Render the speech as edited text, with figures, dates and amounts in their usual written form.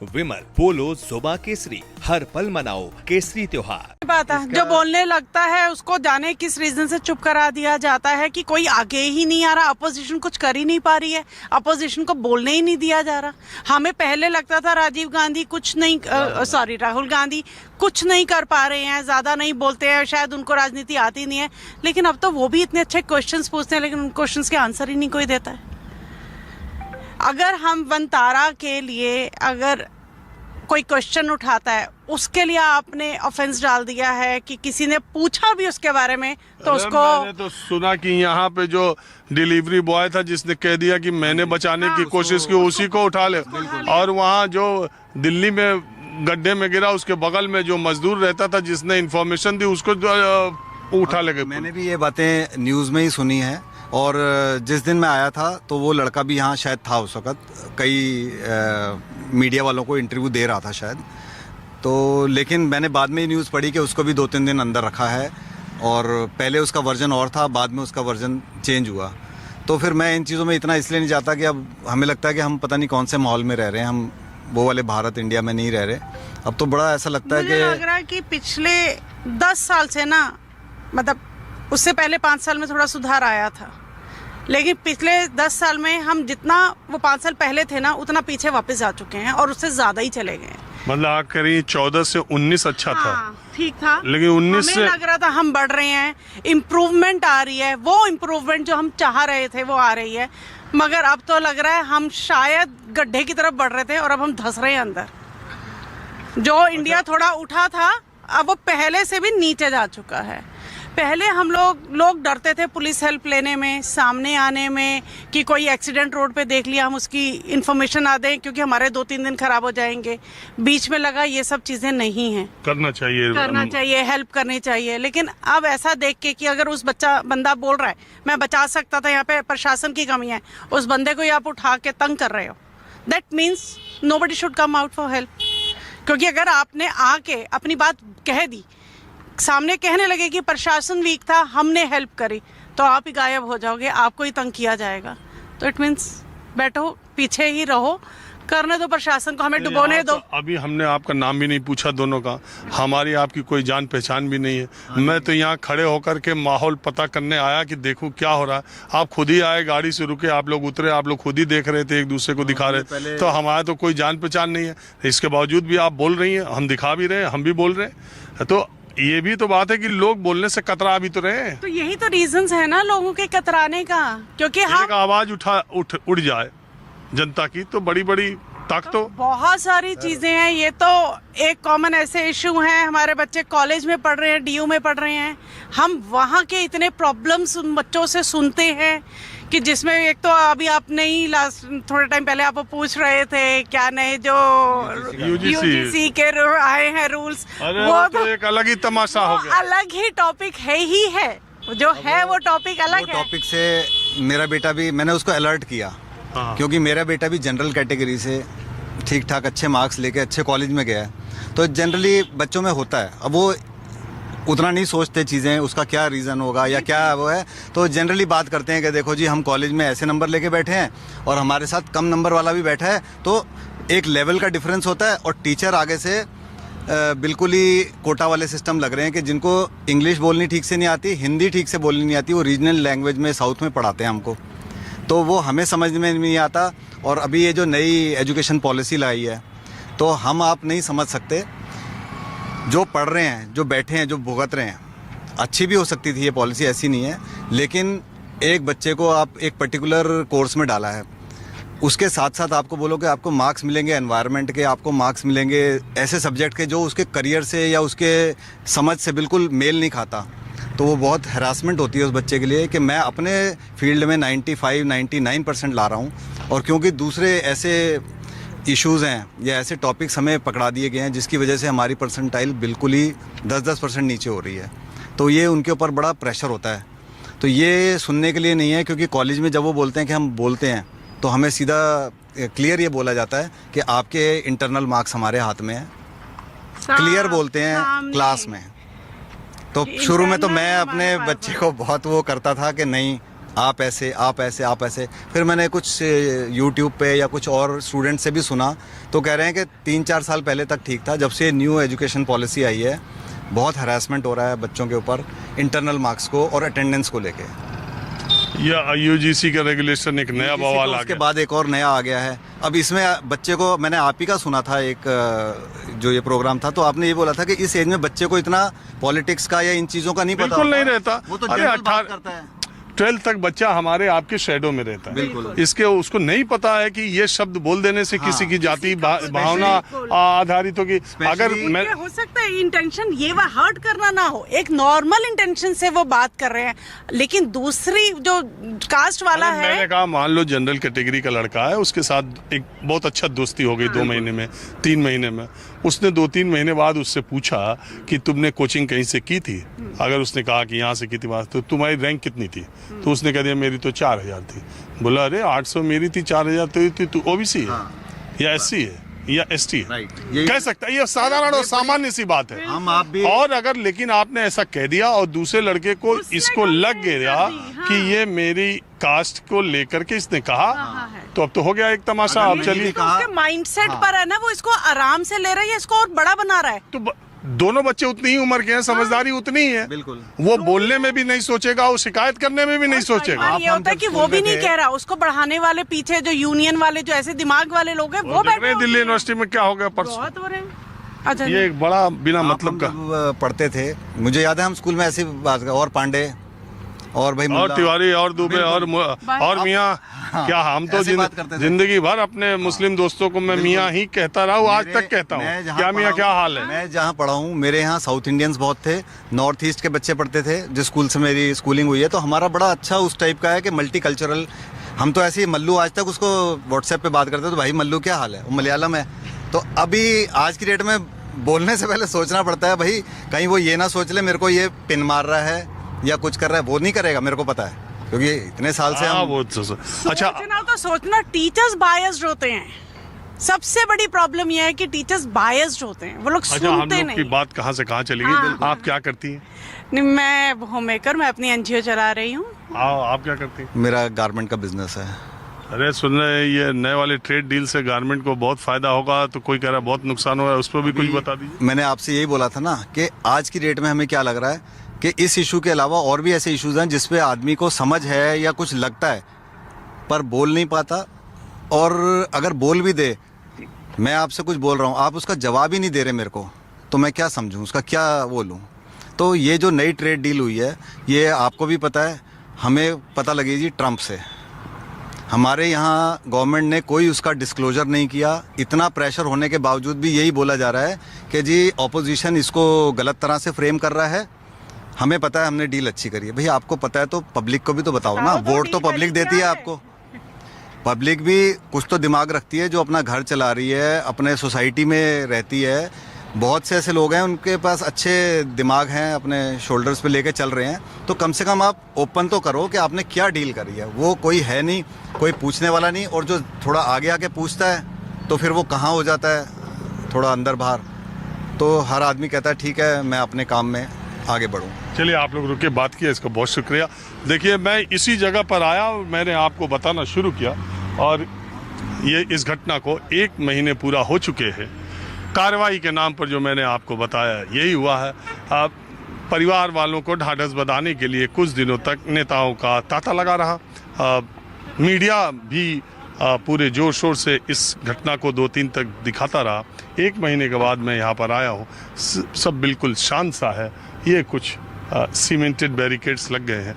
विमल पोलो जोबा केसरी, हर पल मनाओ केसरी त्योहार। बात है जो बोलने लगता है उसको जाने किस रीजन से चुप करा दिया जाता है कि कोई आगे ही नहीं आ रहा, अपोजिशन कुछ कर ही नहीं पा रही है, अपोजिशन को बोलने ही नहीं दिया जा रहा। हमें पहले लगता था राजीव गांधी कुछ नहीं राहुल गांधी कुछ नहीं कर पा रहे हैं, ज्यादा नहीं बोलते हैं, शायद उनको राजनीति आती नहीं है, लेकिन अब तो वो भी इतने अच्छे क्वेश्चंस पूछते हैं लेकिन उन क्वेश्चंस के आंसर ही नहीं कोई देता है। अगर हम वनतारा के लिए अगर कोई क्वेश्चन उठाता है उसके लिए आपने ऑफेंस डाल दिया है कि किसी ने पूछा भी उसके बारे में तो उसको। मैंने तो सुना कि यहाँ पे जो डिलीवरी बॉय था जिसने कह दिया कि मैंने बचाने की कोशिश की उसी को उठा ले, और वहाँ जो दिल्ली में गड्ढे में गिरा उसके बगल में जो मजदूर रहता था जिसने इन्फॉर्मेशन दी उसको उठा ले गए। मैंने भी ये बातें न्यूज़ में ही सुनी है और जिस दिन मैं आया था तो वो लड़का भी यहाँ शायद था उस वक्त, कई मीडिया वालों को इंटरव्यू दे रहा था शायद। तो लेकिन मैंने बाद में ही न्यूज़ पढ़ी कि उसको भी 2-3 दिन अंदर रखा है और पहले उसका वर्जन और था, बाद में उसका वर्जन चेंज हुआ। तो फिर मैं इन चीज़ों में इतना इसलिए नहीं जाता कि अब हमें लगता है कि हम पता नहीं कौन से माहौल में रह रहे हैं, हम वो वाले भारत इंडिया में नहीं रह रहे। अब तो बड़ा ऐसा लगता है मुझे लग रहा है कि पिछले 10 साल से ना, मतलब उससे पहले 5 साल में थोड़ा सुधार आया था, लेकिन पिछले 10 साल में हम जितना वो 5 साल पहले थे ना उतना पीछे वापस आ चुके हैं और उससे ज्यादा ही चले गए। मतलब आप कह 14 से 19 अच्छा था, ठीक था, लेकिन 19 से लग रहा था हम बढ़ रहे हैं, इम्प्रूवमेंट आ रही है, वो इम्प्रूवमेंट जो हम चाह रहे थे वो आ रही है, मगर अब तो लग रहा है हम शायद गड्ढे की तरफ बढ़ रहे थे और अब हम धंस रहे हैं अंदर। जो इंडिया थोड़ा उठा था अब वो पहले से भी नीचे जा चुका है। पहले हम लोग डरते थे पुलिस हेल्प लेने में, सामने आने में, कि कोई एक्सीडेंट रोड पे देख लिया हम उसकी इन्फॉर्मेशन आ दें क्योंकि हमारे 2-3 दिन खराब हो जाएंगे। बीच में लगा ये सब चीजें नहीं हैं, करना चाहिए, हेल्प करनी चाहिए। लेकिन अब ऐसा देख के कि अगर उस बंदा बोल रहा है मैं बचा सकता था, यहाँ पे प्रशासन की कमी है, उस बंदे को आप उठा के तंग कर रहे हो, that means nobody should come out for help. क्योंकि अगर आपने आके अपनी बात कह दी, सामने कहने लगे कि प्रशासन वीक था हमने हेल्प करी, तो आप ही गायब हो जाओगे, आपको ही तंग किया जाएगा। तो इट मीन्स बैठो पीछे ही रहो, करने दो प्रशासन को, हमें डुबोने दो। अभी हमने आपका नाम भी नहीं पूछा दोनों का, हमारी आपकी कोई जान पहचान भी नहीं है। मैं तो यहाँ खड़े होकर के माहौल पता करने आया कि देखूं क्या हो रहा है। आप खुद ही आए, गाड़ी से रुके, आप लोग उतरे, आप लोग खुद ही देख रहे थे, एक दूसरे को दिखा रहे थे, तो हमारा तो कोई जान पहचान नहीं है। इसके बावजूद भी आप बोल रही हैं, हम दिखा भी रहे हैं, हम भी बोल रहे हैं। तो ये भी तो बात है कि लोग बोलने से कतरा भी तो रहे। तो यही तो रीजंस है ना लोगों के कतराने का, क्योंकि हम आवाज उठ जाए जनता की तो बड़ी ताकत। तो बहुत सारी चीजें हैं, ये तो एक कॉमन ऐसे इशू हैं। हमारे बच्चे कॉलेज में पढ़ रहे हैं, डीयू में पढ़ रहे हैं, हम वहाँ के इतने प्रॉब्लम्स उन बच्चों से सुनते हैं कि जिसमें एक तो अभी आपने ही थोड़े टाइम पहले आप पूछ रहे थे क्या नए जो यूजीसी के आए हैं रूल्स, वो तो एक अलग ही तमाशा हो गया, अलग ही टॉपिक है जो है वो टॉपिक अलग है। टॉपिक से मेरा बेटा भी, मैंने उसको अलर्ट किया क्योंकि मेरा बेटा भी जनरल कैटेगरी से ठीक ठाक अच्छे मार्क्स लेके अच्छे कॉलेज में गया है। तो जनरली बच्चों में होता है, अब वो उतना नहीं सोचते चीज़ें, उसका क्या रीज़न होगा या क्या वो है, तो जनरली बात करते हैं कि देखो जी हम कॉलेज में ऐसे नंबर लेके बैठे हैं और हमारे साथ कम नंबर वाला भी बैठा है, तो एक लेवल का डिफरेंस होता है। और टीचर आगे से बिल्कुल ही कोटा वाले सिस्टम लग रहे हैं कि जिनको इंग्लिश बोलनी ठीक से नहीं आती, हिंदी ठीक से बोलनी नहीं आती, वो रीजनल लैंग्वेज में साउथ में पढ़ाते हैं हमको, तो वो हमें समझ में नहीं आता। और अभी ये जो नई एजुकेशन पॉलिसी लाई है तो हम आप नहीं समझ सकते, जो पढ़ रहे हैं, जो बैठे हैं, जो भुगत रहे हैं, अच्छी भी हो सकती थी ये पॉलिसी, ऐसी नहीं है, लेकिन एक बच्चे को आप एक पर्टिकुलर कोर्स में डाला है, उसके साथ साथ आपको बोलो कि आपको मार्क्स मिलेंगे एनवायरनमेंट के, आपको मार्क्स मिलेंगे ऐसे सब्जेक्ट के जो उसके करियर से या उसके समझ से बिल्कुल मेल नहीं खाता, तो वो बहुत हैरासमेंट होती है उस बच्चे के लिए कि मैं अपने फील्ड में 95-99% ला रहा हूँ, और क्योंकि दूसरे ऐसे इश्यूज़ हैं या ऐसे टॉपिक्स हमें पकड़ा दिए गए हैं जिसकी वजह से हमारी परसेंटाइल बिल्कुल ही 10% नीचे हो रही है, तो ये उनके ऊपर बड़ा प्रेशर होता है। तो ये सुनने के लिए नहीं है, क्योंकि कॉलेज में जब वो बोलते हैं कि हम बोलते हैं तो हमें सीधा क्लियर ये बोला जाता है कि आपके इंटरनल मार्क्स हमारे हाथ में हैं, क्लियर बोलते हैं क्लास में। तो शुरू में तो मैं अपने बच्चे को बहुत वो करता था कि नहीं आप ऐसे आप ऐसे आप ऐसे। फिर मैंने कुछ यूट्यूब पे या कुछ और स्टूडेंट से भी सुना, तो कह रहे हैं कि 3-4 साल पहले तक ठीक था, जब से न्यू एजुकेशन पॉलिसी आई है बहुत हरासमेंट हो रहा है बच्चों के ऊपर इंटरनल मार्क्स को और अटेंडेंस को लेके। या यूजीसी का रेगुलेशन एक नया बवाल आ उसके गया। बाद एक और नया आ गया है। अब इसमें बच्चे को, मैंने आप ही का सुना था एक जो ये प्रोग्राम था, तो आपने ये बोला था कि इस एज में बच्चे को इतना पॉलिटिक्स का या इन चीज़ों का नहीं पता बिल्कुल होता। नहीं रहता। वो तो अरे जनरल बात 18 करता है। 12th तक बच्चा हमारे आपके शैडो में रहता है। बिल्कुल। इसके उसको नहीं पता है कि ये शब्द बोल देने से किसी की जाति भावना आधारित होगी। अगर मैं ये हो सकता है इंटेंशन ये वह हर्ट करना ना हो, एक नॉर्मल इंटेंशन से वो बात कर रहे हैं, लेकिन दूसरी जो कास्ट वाला है, मैंने कहा मान लो जनरल कैटेगरी का लड़का है, उसके साथ एक बहुत अच्छा दोस्ती हो गई 2 महीने में 3 महीने में। उसने 2-3 महीने बाद उससे पूछा कि तुमने कोचिंग कहीं से की थी। अगर उसने कहा कि यहाँ से की थी, तो तुम्हारी रैंक कितनी थी? तो उसने कह दिया मेरी तो 4000 थी। बोला अरे 800 मेरी थी, 4000 तो ओबीसी है या एससी है या एसटी है, कह सकता है। ये साधारण और सामान्य सी बात है। हम आप भी और अगर लेकिन आपने ऐसा कह दिया और दूसरे लड़के को इसको लग गया कि ये मेरी कास्ट को लेकर के इसने कहा, तो अब तो हो गया एक तमाशा। अब चलिए, उसके माइंडसेट पर है ना, वो इसको आराम से ले रहा है, इसको और बड़ा बना रहा है। तो दोनों बच्चे उतनी ही उम्र के हैं, समझदारी उतनी ही है। बिल्कुल। वो बोलने में भी नहीं सोचेगा, वो शिकायत करने में भी नहीं सोचेगा। ये होता है कि वो भी नहीं कह रहा, उसको बढ़ाने वाले पीछे जो यूनियन वाले जो ऐसे दिमाग वाले लोग हैं वो बैठे दिल्ली यूनिवर्सिटी में क्या हो गया परसों, बहुत हो रहे हैं। अच्छा, ये एक बड़ा बिना मतलब का। जब पढ़ते थे, मुझे याद है हम स्कूल में ऐसी बात, और पांडे और भाई और मुल्ला, तिवारी और दुबे और मियाँ, क्या हम तो ऐसे बात करते थे। जिंदगी भर अपने मुस्लिम दोस्तों को मैं मियाँ ही कहता रहा हूँ, आज तक कहता मैं हूँ। जहाँ क्या मियाँ, पढ़ा क्या हूँ- हाल है? मैं जहाँ पढ़ा हूँ, मेरे यहाँ साउथ इंडियंस बहुत थे, नॉर्थ ईस्ट के बच्चे पढ़ते थे। जिस स्कूल से मेरी स्कूलिंग हुई है, तो हमारा बड़ा अच्छा उस टाइप का है कि मल्टी कल्चरल। हम तो ऐसे ही मल्लू, आज तक उसको व्हाट्सएप पे बात करते तो भाई मल्लू क्या हाल है, वो मलयालम है। तो अभी आज की डेट में बोलने से पहले सोचना पड़ता है, भाई कहीं वो ये ना सोच ले मेरे को ये पिन मार रहा है या कुछ कर रहा है। वो नहीं करेगा, मेरे को पता है, क्योंकि इतने साल से हम वो अच्छा, सोचना तो सोचना, टीचर्स बायस्ड होते हैं। सबसे बड़ी प्रॉब्लम यह है कि टीचर्स बायस्ड होते हैं, वो लोग अच्छा, हम सुनते लोग की नहीं। बात कहाँ से कहाँ चली गई। हाँ। आप क्या करती हैं? नहीं, मैं होम मेकर, मैं अपनी एनजीओ चला रही हूँ। आप क्या करती हैं? मेरा गारमेंट का बिजनेस है। अरे सुन रहे हैं, ये नए वाले ट्रेड डील से गारमेंट को बहुत फायदा होगा, तो कोई कह रहा है बहुत नुकसान हो रहा है, उस पर भी कुछ बता दीजिए। मैंने आपसे यही बोला था ना कि आज की डेट में हमें क्या लग रहा है कि इस इशू के अलावा और भी ऐसे इश्यूज हैं जिस पे आदमी को समझ है या कुछ लगता है पर बोल नहीं पाता, और अगर बोल भी दे, मैं आपसे कुछ बोल रहा हूँ, आप उसका जवाब ही नहीं दे रहे मेरे को, तो मैं क्या समझूँ, उसका क्या बोलूँ। तो ये जो नई ट्रेड डील हुई है, ये आपको भी पता है, हमें पता लगी जी ट्रंप से। हमारे यहाँ गवर्नमेंट ने कोई उसका डिस्क्लोजर नहीं किया। इतना प्रेशर होने के बावजूद भी यही बोला जा रहा है कि जी ऑपोजिशन इसको गलत तरह से फ्रेम कर रहा है। हमें पता है हमने डील अच्छी करी है। भैया आपको पता है तो पब्लिक को भी तो बताओ ना, वोट तो पब्लिक देती है आपको। पब्लिक भी कुछ तो दिमाग रखती है, जो अपना घर चला रही है, अपने सोसाइटी में रहती है। बहुत से ऐसे लोग हैं उनके पास अच्छे दिमाग हैं, अपने शोल्डर्स पे लेके चल रहे हैं। तो कम से कम आप ओपन तो करो कि आपने क्या डील करी है। वो कोई है नहीं, कोई पूछने वाला नहीं, और जो थोड़ा आगे आके पूछता है तो फिर वो कहाँ हो जाता है, थोड़ा अंदर बाहर। तो हर आदमी कहता है ठीक है मैं अपने काम में आगे बढ़ूँ। चलिए, आप लोग रुके बात किया, इसका बहुत शुक्रिया। देखिए, मैं इसी जगह पर आया, मैंने आपको बताना शुरू किया, और ये इस घटना को 1 महीने पूरा हो चुके हैं। कार्रवाई के नाम पर जो मैंने आपको बताया यही हुआ है। परिवार वालों को ढाढ़स बंधाने के लिए कुछ दिनों तक नेताओं का तांता लगा रहा। मीडिया भी पूरे जोर शोर से इस घटना को 2-3 तक दिखाता रहा। 1 महीने के बाद मैं यहाँ पर आया हूँ, सब बिल्कुल शांत सा है। ये कुछ सीमेंटेड बैरिकेड्स लग गए हैं,